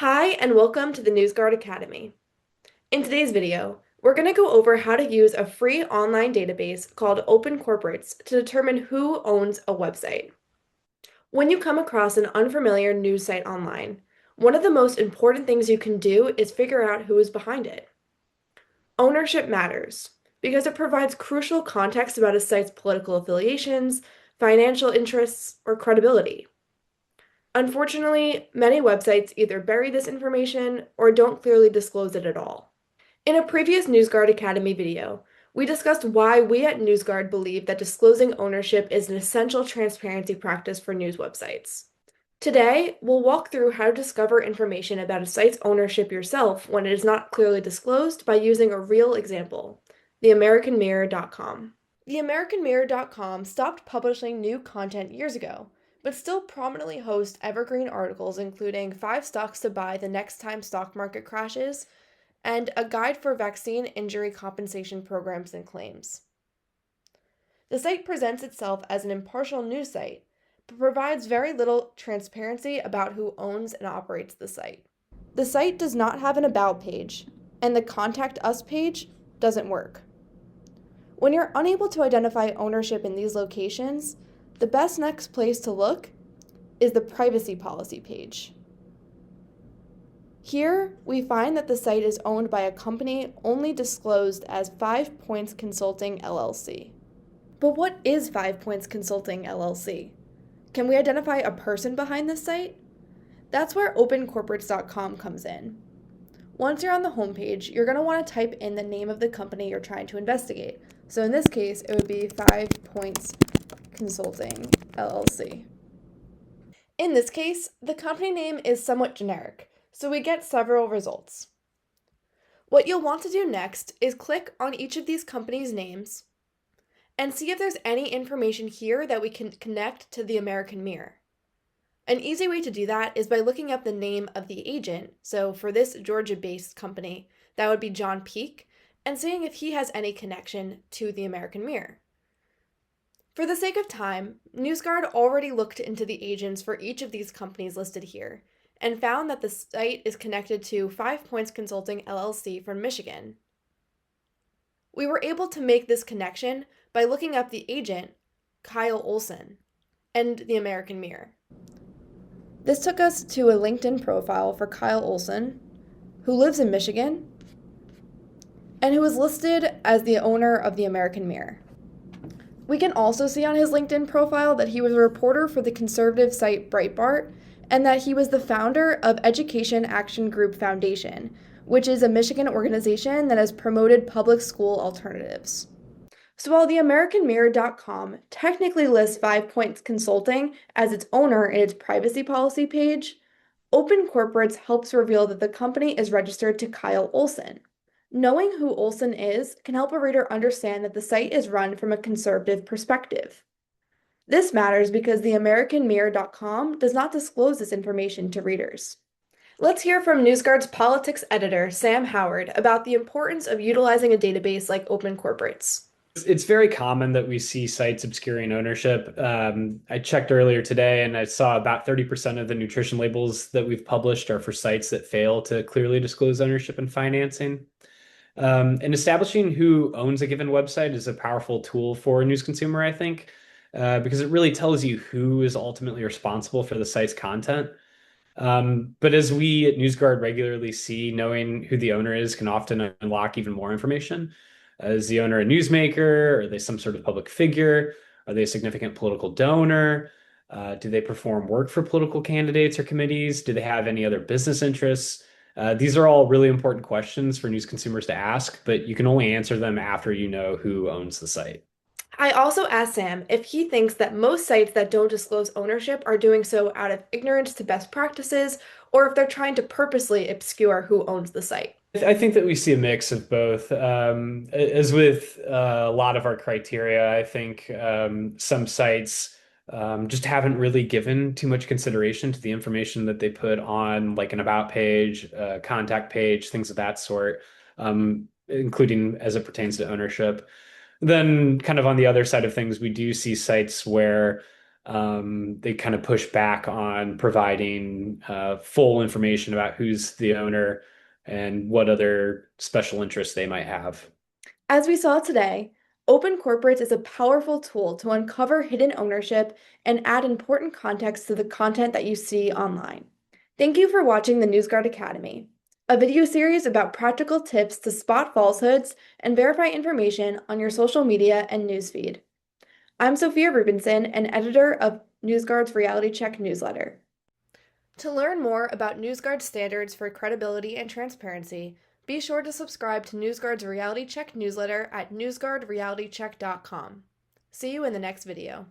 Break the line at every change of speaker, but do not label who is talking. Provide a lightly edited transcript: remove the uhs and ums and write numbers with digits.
Hi, and welcome to the NewsGuard Academy. In today's video, we're going to go over how to use a free online database called OpenCorporates to determine who owns a website. When you come across an unfamiliar news site online, one of the most important things you can do is figure out who is behind it. Ownership matters because it provides crucial context about a site's political affiliations, financial interests, or credibility. Unfortunately, many websites either bury this information or don't clearly disclose it at all. In a previous NewsGuard Academy video, we discussed why we at NewsGuard believe that disclosing ownership is an essential transparency practice for news websites. Today, we'll walk through how to discover information about a site's ownership yourself when it is not clearly disclosed by using a real example, theamericanmirror.com. Theamericanmirror.com stopped publishing new content years ago, but still prominently hosts evergreen articles including 5 stocks to buy the next time stock market crashes and a guide for vaccine injury compensation programs and claims. The site presents itself as an impartial news site, but provides very little transparency about who owns and operates the site. The site does not have an About page, and the Contact Us page doesn't work. When you're unable to identify ownership in these locations, the best next place to look is the Privacy Policy page. Here, we find that the site is owned by a company only disclosed as 5 Points Consulting LLC. But what is 5 Points Consulting LLC? Can we identify a person behind this site? That's where OpenCorporates.com comes in. Once you're on the homepage, you're going to want to type in the name of the company you're trying to investigate. So in this case, it would be 5 Points Consulting LLC. In this case, the company name is somewhat generic, so we get several results. What you'll want to do next is click on each of these companies' names and see if there's any information here that we can connect to the American Mirror. An easy way to do that is by looking up the name of the agent, so for this Georgia-based company, that would be John Peake, and seeing if he has any connection to the American Mirror. For the sake of time, NewsGuard already looked into the agents for each of these companies listed here, and found that the site is connected to 5 Points Consulting LLC from Michigan. We were able to make this connection by looking up the agent, Kyle Olson, and the American Mirror. This took us to a LinkedIn profile for Kyle Olson, who lives in Michigan, and who is listed as the owner of the American Mirror. We can also see on his LinkedIn profile that he was a reporter for the conservative site Breitbart, and that he was the founder of Education Action Group Foundation, which is a Michigan organization that has promoted public school alternatives. So while the AmericanMirror.com technically lists 5 Points Consulting as its owner in its privacy policy page, OpenCorporates helps reveal that the company is registered to Kyle Olson. Knowing who Olson is can help a reader understand that the site is run from a conservative perspective. This matters because the AmericanMirror.com does not disclose this information to readers. Let's hear from NewsGuard's politics editor, Sam Howard, about the importance of utilizing a database like OpenCorporates.
It's very common that we see sites obscuring ownership. I checked earlier today and I saw about 30% of the nutrition labels that we've published are for sites that fail to clearly disclose ownership and financing. And establishing who owns a given website is a powerful tool for a news consumer, I think, because it really tells you who is ultimately responsible for the site's content. But as we at NewsGuard regularly see, knowing who the owner is can often unlock even more information. Is the owner a newsmaker? Are they some sort of public figure? Are they a significant political donor? Do they perform work for political candidates or committees? Do they have any other business interests? These are all really important questions for news consumers to ask, but you can only answer them after you know who owns the site.
I also asked Sam if he thinks that most sites that don't disclose ownership are doing so out of ignorance to best practices, or if they're trying to purposely obscure who owns the site.
I think that we see a mix of both. As with a lot of our criteria, I think some sites just haven't really given too much consideration to the information that they put on, like an about page, contact page, things of that sort, including as it pertains to ownership. Then, kind of on the other side of things, we do see sites where They kind of push back on providing full information about who's the owner and what other special interests they might have.
As we saw today, OpenCorporates is a powerful tool to uncover hidden ownership and add important context to the content that you see online. Thank you for watching the NewsGuard Academy, a video series about practical tips to spot falsehoods and verify information on your social media and newsfeed. I'm Sophia Rubinson, an editor of NewsGuard's Reality Check newsletter. To learn more about NewsGuard's standards for credibility and transparency, be sure to subscribe to NewsGuard's Reality Check newsletter at newsguardrealitycheck.com. See you in the next video.